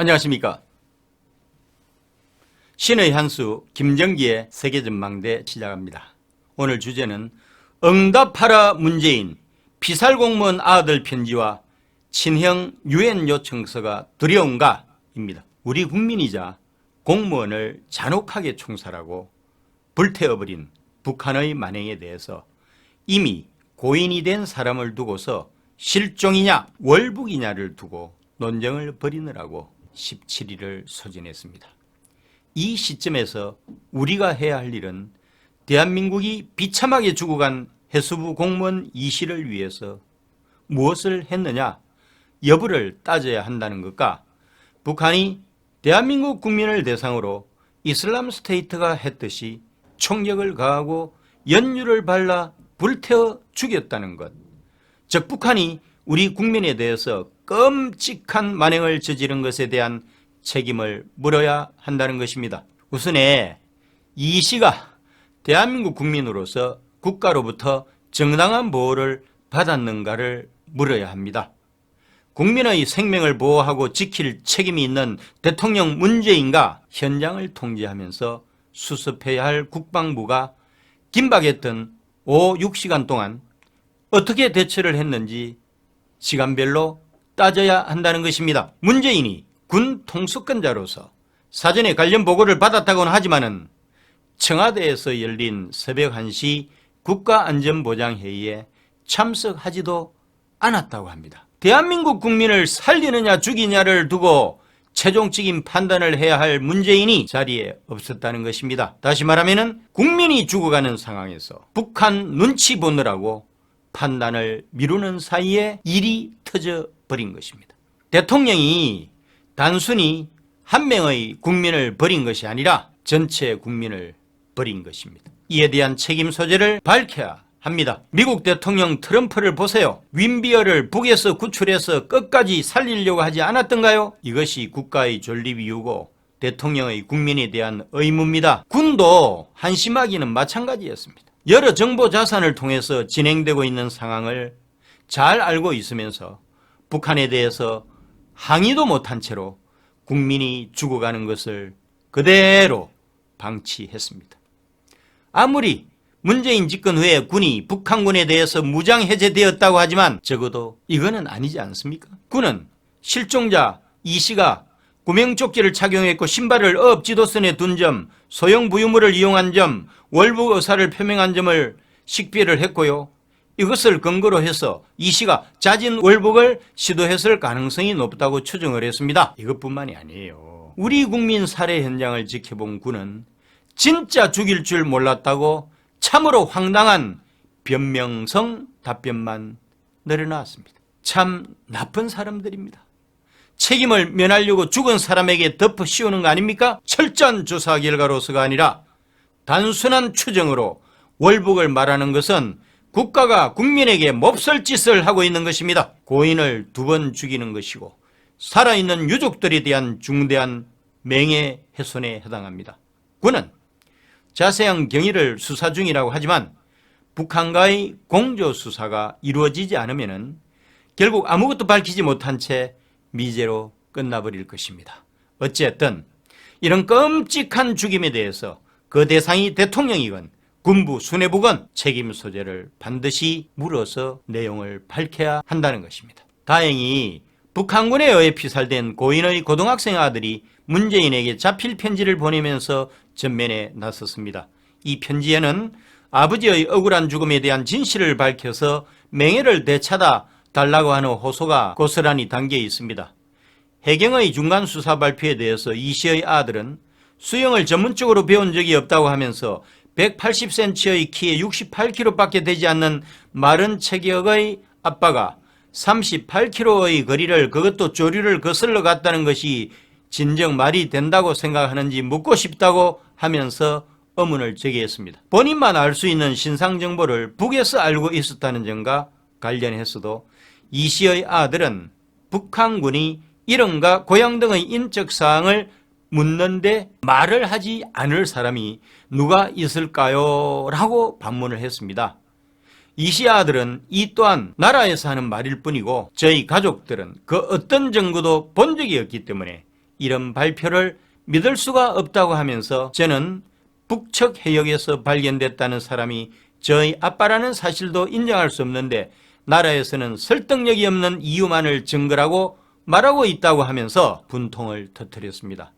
안녕하십니까. 신의 한수 김정기의 세계전망대 시작합니다. 오늘 주제는 응답하라 문재인, 피살공무원 아들 편지와 친형 유엔 요청서가 두려운가? 입니다. 우리 국민이자 공무원을 잔혹하게 총살하고 불태워버린 북한의 만행에 대해서 이미 고인이 된 사람을 두고서 실종이냐 월북이냐를 두고 논쟁을 벌이느라고 17일을 소진했습니다. 이 시점에서 우리가 해야 할 일은 대한민국이 비참하게 죽어간 해수부 공무원 이 씨를 위해서 무엇을 했느냐 여부를 따져야 한다는 것과 북한이 대한민국 국민을 대상으로 이슬람 스테이트가 했듯이 총력을 가하고 연유를 발라 불태워 죽였다는 것, 즉 북한이 우리 국민에 대해서 끔찍한 만행을 저지른 것에 대한 책임을 물어야 한다는 것입니다. 우선에 이 씨가 대한민국 국민으로서 국가로부터 정당한 보호를 받았는가를 물어야 합니다. 국민의 생명을 보호하고 지킬 책임이 있는 대통령 문재인과 현장을 통제하면서 수습해야 할 국방부가 긴박했던 5, 6시간 동안 어떻게 대처를 했는지 시간별로 따져야 한다는 것입니다. 문재인이 군 통수권자로서 사전에 관련 보고를 받았다고는 하지만은 청와대에서 열린 새벽 1시 국가안전보장회의에 참석하지도 않았다고 합니다. 대한민국 국민을 살리느냐 죽이냐를 두고 최종적인 판단을 해야 할 문재인이 자리에 없었다는 것입니다. 다시 말하면 국민이 죽어가는 상황에서 북한 눈치 보느라고 판단을 미루는 사이에 일이 터져버린 것입니다. 대통령이 단순히 한 명의 국민을 버린 것이 아니라 전체 국민을 버린 것입니다. 이에 대한 책임 소재를 밝혀야 합니다. 미국 대통령 트럼프를 보세요. 윈비어를 북에서 구출해서 끝까지 살리려고 하지 않았던가요? 이것이 국가의 존립 이유고 대통령의 국민에 대한 의무입니다. 군도 한심하기는 마찬가지였습니다. 여러 정보 자산을 통해서 진행되고 있는 상황을 잘 알고 있으면서 북한에 대해서 항의도 못한 채로 국민이 죽어가는 것을 그대로 방치했습니다. 아무리 문재인 집권 후에 군이 북한군에 대해서 무장 해제되었다고 하지만 적어도 이거는 아니지 않습니까? 군은 실종자 이 씨가 구명조끼를 착용했고 신발을 어업지도선에 둔 점, 소형 부유물을 이용한 점, 월북 의사를 표명한 점을 식별을 했고요. 이것을 근거로 해서 이 씨가 자진 월북을 시도했을 가능성이 높다고 추정을 했습니다. 이것뿐만이 아니에요. 우리 국민 살해 현장을 지켜본 군은 진짜 죽일 줄 몰랐다고 참으로 황당한 변명성 답변만 내려놨습니다. 참 나쁜 사람들입니다. 책임을 면하려고 죽은 사람에게 덮어 씌우는 거 아닙니까? 철저한 조사 결과로서가 아니라 단순한 추정으로 월북을 말하는 것은 국가가 국민에게 몹쓸 짓을 하고 있는 것입니다. 고인을 2번 죽이는 것이고 살아있는 유족들에 대한 중대한 명예훼손에 해당합니다. 군은 자세한 경위를 수사 중이라고 하지만 북한과의 공조수사가 이루어지지 않으면 결국 아무것도 밝히지 못한 채 미제로 끝나버릴 것입니다. 어쨌든 이런 끔찍한 죽임에 대해서 그 대상이 대통령이건 군부 수뇌부건 책임 소재를 반드시 물어서 내용을 밝혀야 한다는 것입니다. 다행히 북한군에 의해 피살된 고인의 고등학생 아들이 문재인에게 자필 편지를 보내면서 전면에 나섰습니다. 이 편지에는 아버지의 억울한 죽음에 대한 진실을 밝혀서 명예를 되찾아 달라고 하는 호소가 고스란히 담겨 있습니다. 해경의 중간 수사 발표에 대해서 이 씨의 아들은 수영을 전문적으로 배운 적이 없다고 하면서 180cm의 키에 68kg밖에 되지 않는 마른 체격의 아빠가 38km의 거리를 그것도 조류를 거슬러 갔다는 것이 진정 말이 된다고 생각하는지 묻고 싶다고 하면서 의문을 제기했습니다. 본인만 알 수 있는 신상 정보를 북에서 알고 있었다는 점과 관련해서도 이 씨의 아들은 북한군이 이름과 고향 등의 인적 사항을 묻는데 말을 하지 않을 사람이 누가 있을까요? 라고 반문을 했습니다. 이 씨 아들은 이 또한 나라에서 하는 말일 뿐이고 저희 가족들은 그 어떤 증거도 본 적이 없기 때문에 이런 발표를 믿을 수가 없다고 하면서 저는 북측 해역에서 발견됐다는 사람이 저희 아빠라는 사실도 인정할 수 없는데 나라에서는 설득력이 없는 이유만을 증거라고 말하고 있다고 하면서 분통을 터뜨렸습니다.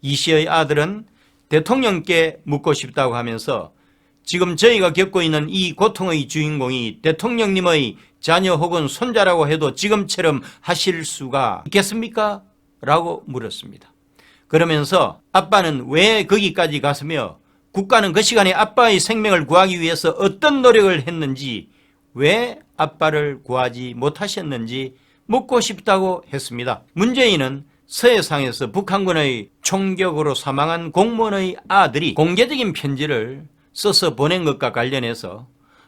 이 씨의 아들은 대통령께 묻고 싶다고 하면서 지금 저희가 겪고 있는 이 고통의 주인공이 대통령님의 자녀 혹은 손자라고 해도 지금처럼 하실 수가 있겠습니까? 라고 물었습니다. 그러면서 아빠는 왜 거기까지 갔으며 국가는 그 시간에 아빠의 생명을 구하기 위해서 어떤 노력을 했는지 왜 아빠를 구하지 못하셨는지 묻고 싶다고 했습니다. 문재인은 서해상에서 북한군의 총격으로 사망한 공무원의 아들이 공개적인 편지를 써서 보낸 것과 관련해서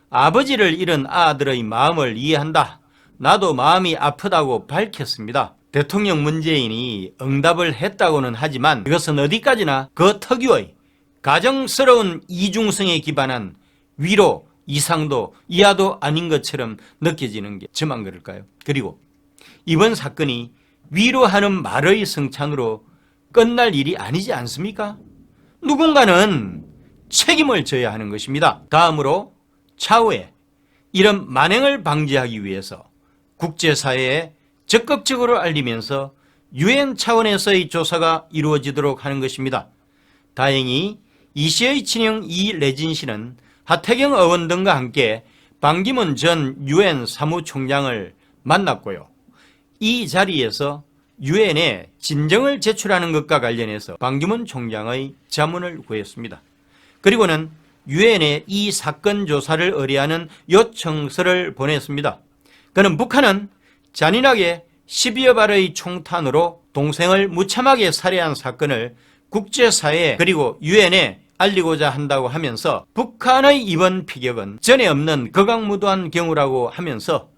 아버지를 잃은 아들의 마음을 이해한다. 나도 마음이 아프다고 밝혔습니다. 대통령 문재인이 응답을 했다고는 하지만 이것은 어디까지나 그 특유의 가정스러운 이중성에 기반한 위로, 이상도, 이하도 아닌 것처럼 느껴지는 게 저만 그럴까요? 그리고 이번 사건이 위로하는 말의 성찬으로 끝날 일이 아니지 않습니까? 누군가는 책임을 져야 하는 것입니다. 다음으로 차후에 이런 만행을 방지하기 위해서 국제사회에 적극적으로 알리면서 유엔 차원에서의 조사가 이루어지도록 하는 것입니다. 다행히 이 씨의 친형 이래진 씨는 하태경 의원 등과 함께 반기문 전 유엔 사무총장을 만났고요. 이 자리에서 유엔에 진정을 제출하는 것과 관련해서 반기문 총장의 자문을 구했습니다. 그리고는 유엔에 이 사건 조사를 의뢰하는 요청서를 보냈습니다. 그는 북한은 잔인하게 12여 발의 총탄으로 동생을 무참하게 살해한 사건을 국제사회에 그리고 유엔에 알리고자 한다고 하면서 북한의 이번 피격은 전에 없는 극악무도한 경우라고 하면서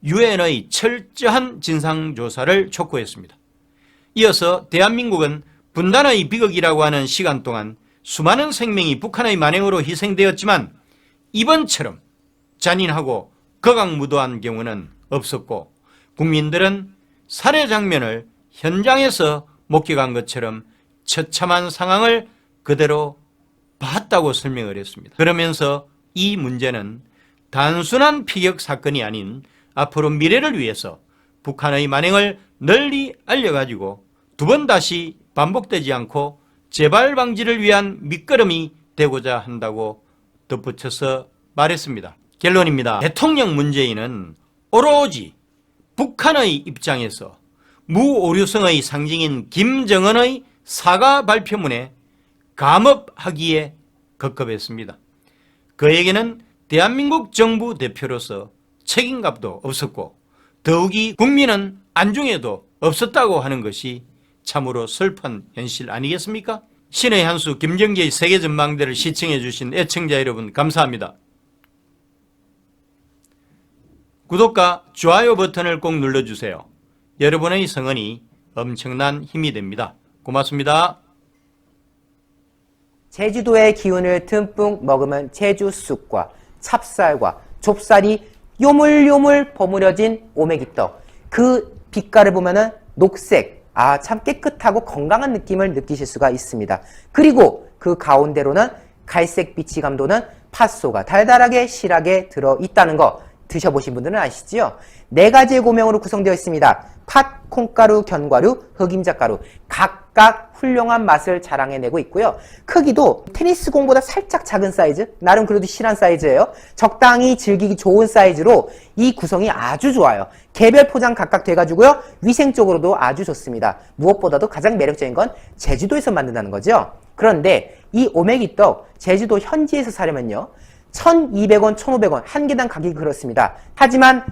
유엔의 철저한 진상조사를 촉구했습니다. 이어서 대한민국은 분단의 비극이라고 하는 시간 동안 수많은 생명이 북한의 만행으로 희생되었지만 이번처럼 잔인하고 극악무도한 경우는 없었고 국민들은 살해 장면을 현장에서 목격한 것처럼 처참한 상황을 그대로 봤다고 설명을 했습니다. 그러면서 이 문제는 단순한 피격 사건이 아닌 앞으로 미래를 위해서 북한의 만행을 널리 알려가지고 두 번 다시 반복되지 않고 재발 방지를 위한 밑거름이 되고자 한다고 덧붙여서 말했습니다. 결론입니다. 대통령 문재인은 오로지 북한의 입장에서 무오류성의 상징인 김정은의 사과 발표문에 감업하기에 급급했습니다. 그에게는 대한민국 정부 대표로서 책임감도 없었고 더욱이 국민은 안중에도 없었다고 하는 것이 참으로 슬픈 현실 아니겠습니까? 신의 한수 김정기의 세계전망대를 시청해 주신 애청자 여러분 감사합니다. 구독과 좋아요 버튼을 꼭 눌러주세요. 여러분의 성원이 엄청난 힘이 됩니다. 고맙습니다. 제주도의 기운을 듬뿍 머금은 제주쑥과 찹쌀과 좁쌀이 요물요물 버무려진 오메기떡. 그 빛깔을 보면은 녹색, 참 깨끗하고 건강한 느낌을 느끼실 수가 있습니다. 그리고 그 가운데로는 갈색빛이 감도는 팥소가 달달하게 실하게 들어있다는 거 드셔보신 분들은 아시죠? 4가지의 고명으로 구성되어 있습니다. 팥, 콩가루, 견과류, 흑임자가루 각각 훌륭한 맛을 자랑해내고 있고요. 크기도 테니스 공보다 살짝 작은 사이즈, 나름 그래도 실한 사이즈예요. 적당히 즐기기 좋은 사이즈로 이 구성이 아주 좋아요. 개별 포장 각각 돼가지고요. 위생적으로도 아주 좋습니다. 무엇보다도 가장 매력적인 건 제주도에서 만든다는 거죠. 그런데 이 오메기떡 제주도 현지에서 사려면요. 1,200원, 1,500원 한 개당 가격이 그렇습니다. 하지만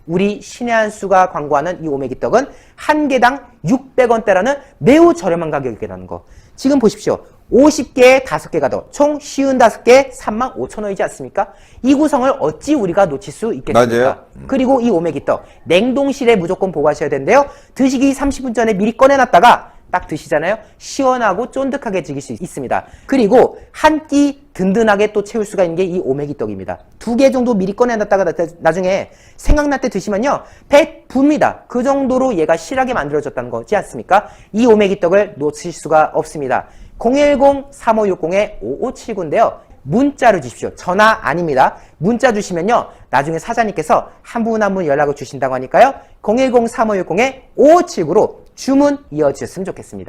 우리 신의 한수가 광고하는 이 오메기떡은 한 개당 600원대라는 매우 저렴한 가격이라는 거. 지금 보십시오. 50개에 5개가 더, 총 55개 35,000원이지 않습니까? 이 구성을 어찌 우리가 놓칠 수 있겠습니까? 맞아요. 그리고 이 오메기떡 냉동실에 무조건 보관하셔야 되는데요. 드시기 30분 전에 미리 꺼내놨다가 딱 드시잖아요. 시원하고 쫀득하게 즐길 수 있습니다. 그리고 한 끼 든든하게 또 채울 수가 있는 게 이 오메기 떡입니다. 2개 정도 미리 꺼내놨다가 나중에 생각날 때 드시면요. 배 붑니다. 그 정도로 얘가 실하게 만들어졌다는 거지 않습니까? 이 오메기 떡을 놓칠 수가 없습니다. 010-3560-5579인데요. 문자로 주십시오. 전화 아닙니다. 문자 주시면요. 나중에 사장님께서 한 분 한 분 연락을 주신다고 하니까요. 010-3560-5579로 주문 이어주셨으면 좋겠습니다.